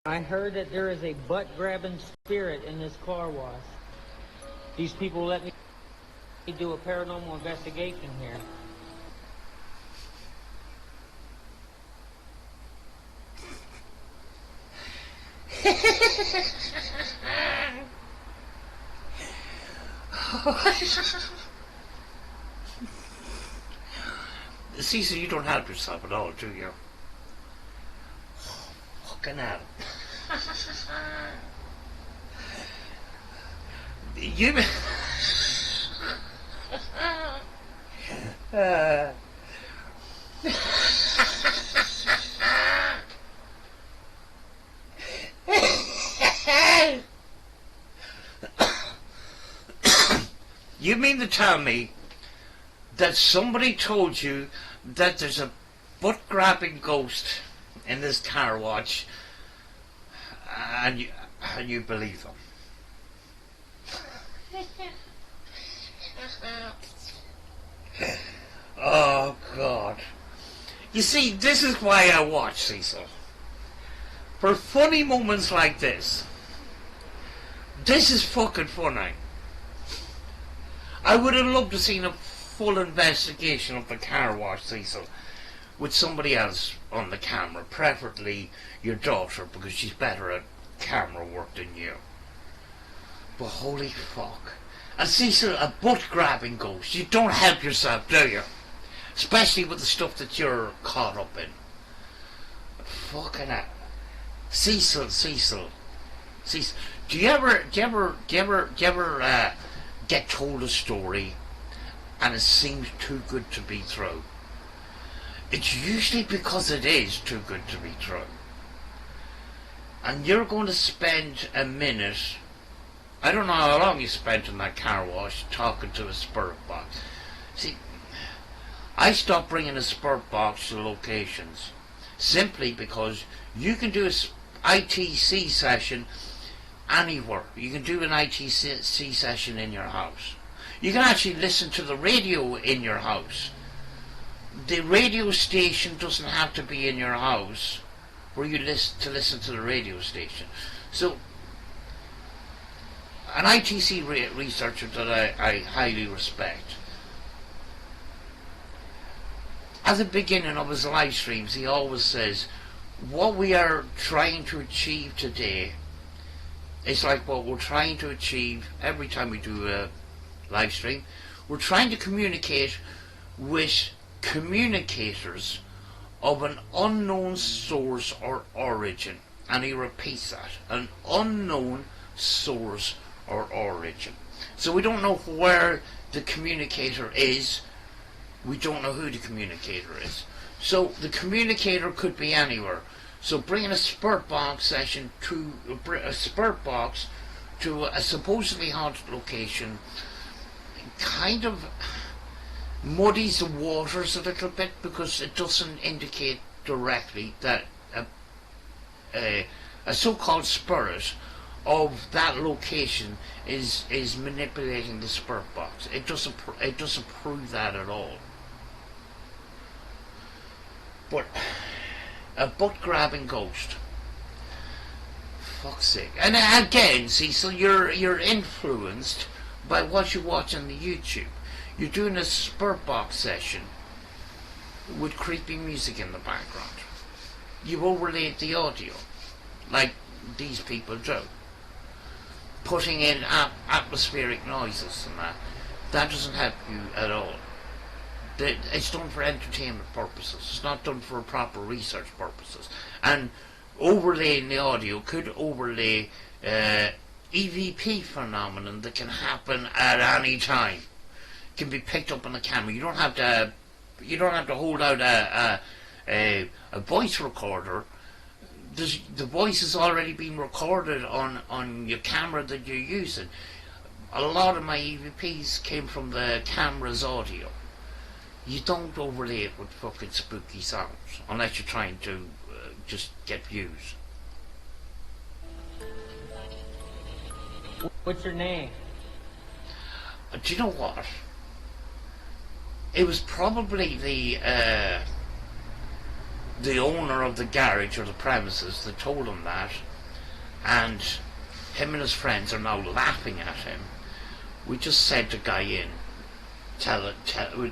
I heard that there is a butt-grabbing spirit in this car wash. These people let me do a paranormal investigation here. Cecil, you don't help yourself at all, do you? Fucking hell. You... You mean to tell me that somebody told you that there's a butt-grabbing ghost in this car watch, and you believe them? Oh God. You see, this is why I watch, Cecil. For funny moments like this. This is fucking funny. I would have loved to have seen a full investigation of the car wash, Cecil, with somebody else on the camera, preferably your daughter, because she's better at camera work than you. But holy fuck. And Cecil, a butt-grabbing ghost. You don't help yourself, do you? Especially with the stuff that you're caught up in. Fucking hell. Cecil. Do you ever get told a story and it seems too good to be true? It's usually because it is too good to be true. And you're going to spend a minute, I don't know how long you spent in that car wash talking to a spirit box. See, I stopped bringing a spirit box to locations simply because you can do a ITC session anywhere. You can do an ITC session in your house. You can actually listen to the radio in your house. The radio station doesn't have to be in your house where you listen to the radio station. So, an ITC researcher that I highly respect, at the beginning of his live streams, he always says, what we are trying to achieve today is like what we're trying to achieve every time we do a live stream. We're trying to communicate with communicators of an unknown source or origin. And he repeats that, an unknown source or origin. So we don't know where the communicator is. We don't know who the communicator is. So the communicator could be anywhere. So bringing a spirit box session to a spirit box to a supposedly haunted location kind of muddies the waters a little bit, because it doesn't indicate directly that a so-called spirit of that location is manipulating the spirit box. It doesn't prove that at all. But a butt-grabbing ghost, fuck's sake. And again, Cecil, you're influenced by what you watch on the YouTube. You're doing a spirit box session with creepy music in the background. You've overlaid the audio, like these people do, putting in atmospheric noises and that. That doesn't help you at all. It's done for entertainment purposes. It's not done for proper research purposes. And overlaying the audio could overlay EVP phenomenon that can happen at any time. It can be picked up on the camera. You don't have to hold out a voice recorder. The voice has already been recorded on your camera that you're using. A lot of my EVPs came from the camera's audio. You don't overlay it with fucking spooky sounds unless you're trying to just get views. What's your name? Do you know what? It was probably the owner of the garage or the premises that told him that, and him and his friends are now laughing at him. We just sent a guy in.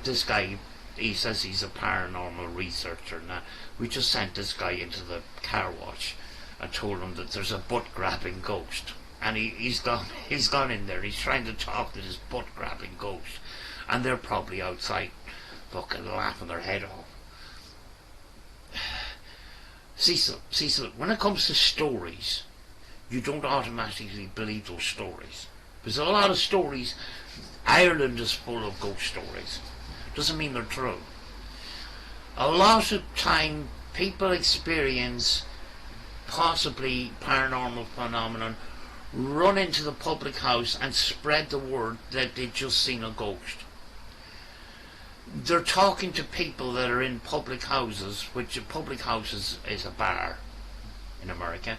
This guy, he says he's a paranormal researcher now. We just sent this guy into the car wash and told him that there's a butt-grabbing ghost. And he's gone in there. He's trying to talk to this butt-grabbing ghost. And they're probably outside fucking laughing their head off. Cecil, when it comes to stories, you don't automatically believe those stories. There's a lot of stories. Ireland is full of ghost stories. Doesn't mean they're true. A lot of time people experience possibly paranormal phenomenon, run into the public house and spread the word that they've just seen a ghost. They're talking to people that are in public houses, which a public house is a bar in America.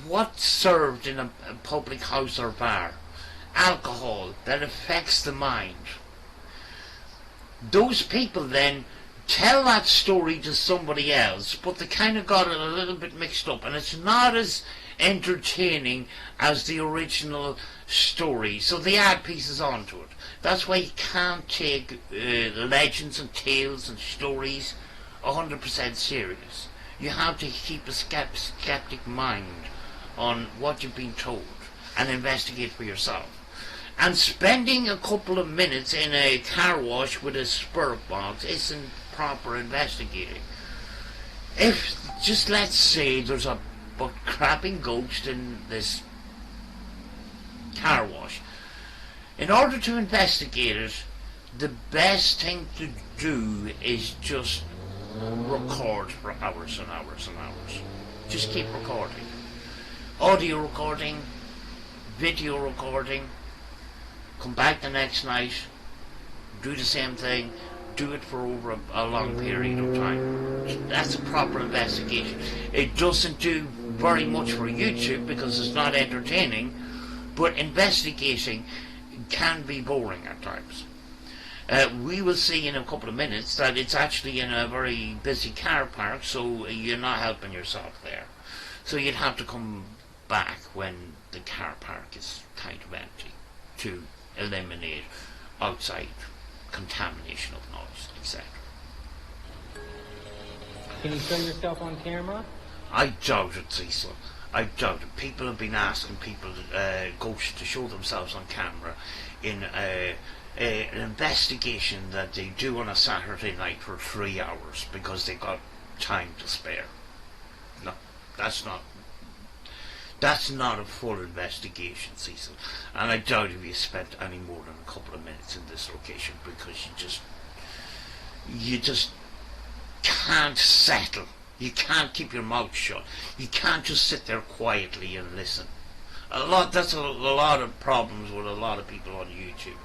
What's served in a public house or bar? Alcohol that affects the mind. Those people then tell that story to somebody else, but they kind of got it a little bit mixed up, and it's not as entertaining as the original story, so they add pieces onto it. That's why you can't take legends and tales and stories 100% serious. You have to keep a skeptic mind on what you've been told and investigate for yourself. And spending a couple of minutes in a car wash with a spirit box isn't proper investigating. If, just let's say there's a butt-crapping ghost in this car wash, in order to investigate it, the best thing to do is just record for hours and hours and hours. Just keep recording. Audio recording, video recording, come back the next night, do the same thing, do it for over a long period of time. That's a proper investigation. It doesn't do very much for YouTube because it's not entertaining, but investigating can be boring at times. We will see in a couple of minutes that it's actually in a very busy car park, so you're not helping yourself there. So you'd have to come back when the car park is kind of empty to eliminate outside contamination of noise, etc. Can you show yourself on camera? I doubt it, Cecil. I doubt it. People have been asking people, ghosts, to show themselves on camera in an investigation that they do on a Saturday night for 3 hours because they got time to spare. No, that's not a full investigation, Cecil. And I doubt if you spent any more than a couple of minutes in this location because you just can't settle. You can't keep your mouth shut. You can't just sit there quietly and listen. That's a lot of problems with a lot of people on YouTube.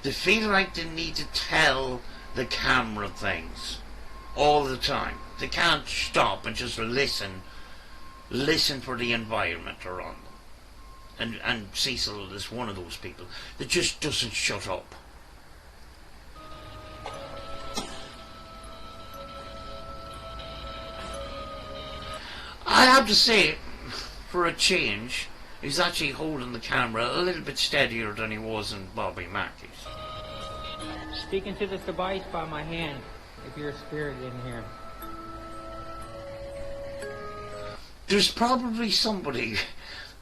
They feel like they need to tell the camera things all the time. They can't stop and just listen for the environment around them. And Cecil is one of those people that just doesn't shut up. I have to say, for a change, he's actually holding the camera a little bit steadier than he was in Bobby Mackey's. Speaking to this device by my hand, if you're a spirit in here. There's probably somebody,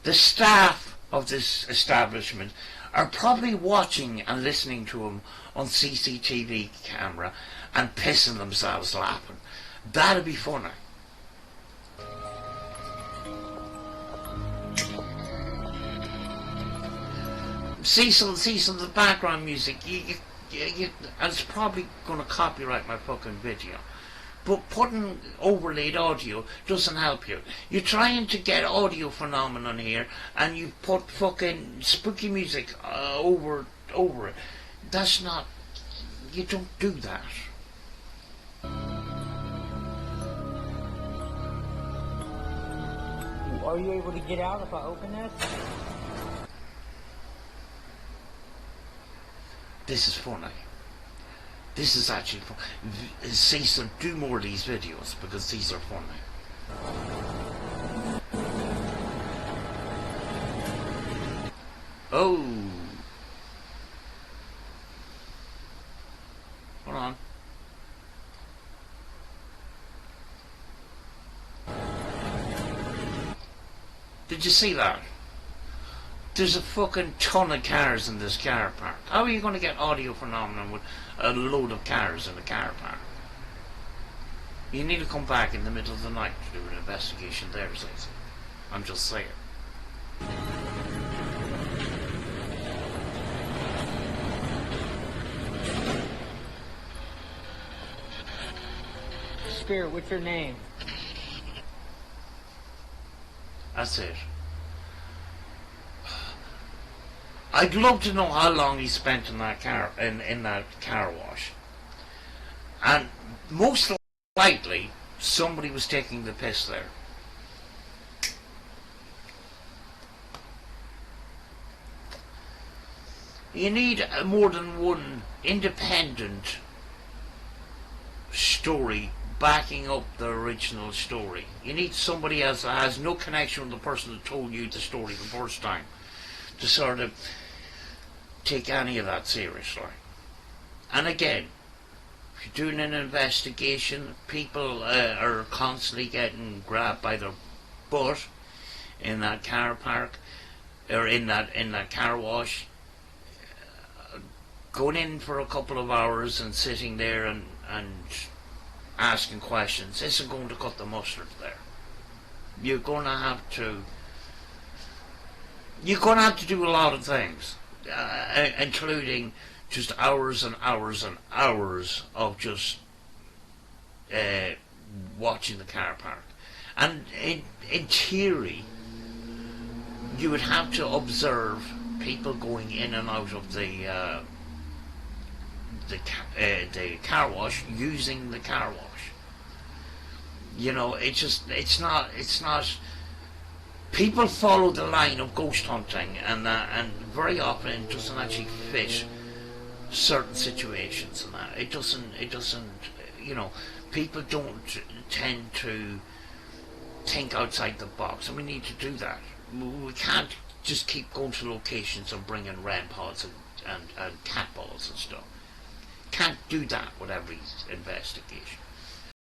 the staff of this establishment are probably watching and listening to him on CCTV camera and pissing themselves laughing. That'd be funny. Cecil, the background music, it's probably going to copyright my fucking video. But putting overlaid audio doesn't help you. You're trying to get audio phenomenon here, and you put fucking spooky music over it. That's not... You don't do that. Are you able to get out if I open this? This is funny. This is actually fun. Cecil, do more of these videos because these are funny. Oh, hold on. Did you see that? There's a fucking ton of cars in this car park. How are you going to get audio phenomenon with a load of cars in a car park? You need to come back in the middle of the night to do an investigation there, Cecil. I'm just saying. Spirit, what's your name? That's it. I'd love to know how long he spent in that car in that car wash. And most likely somebody was taking the piss there. You need more than one independent story backing up the original story. You need somebody else that has no connection with the person that told you the story the first time to sort of take any of that seriously. And again, if you're doing an investigation, people are constantly getting grabbed by their butt in that car park or in that car wash. Going in for a couple of hours and sitting there and asking questions isn't going to cut the mustard there. You're going to have to do a lot of things, including just hours and hours and hours of just watching the car park. And in theory, you would have to observe people going in and out of the car wash using the car wash. You know, it's not. People follow the line of ghost hunting, and very often it doesn't actually fit certain situations, and that it doesn't. You know, people don't tend to think outside the box, and we need to do that. We can't just keep going to locations and bringing REM pods and cat balls and stuff. Can't do that with every investigation.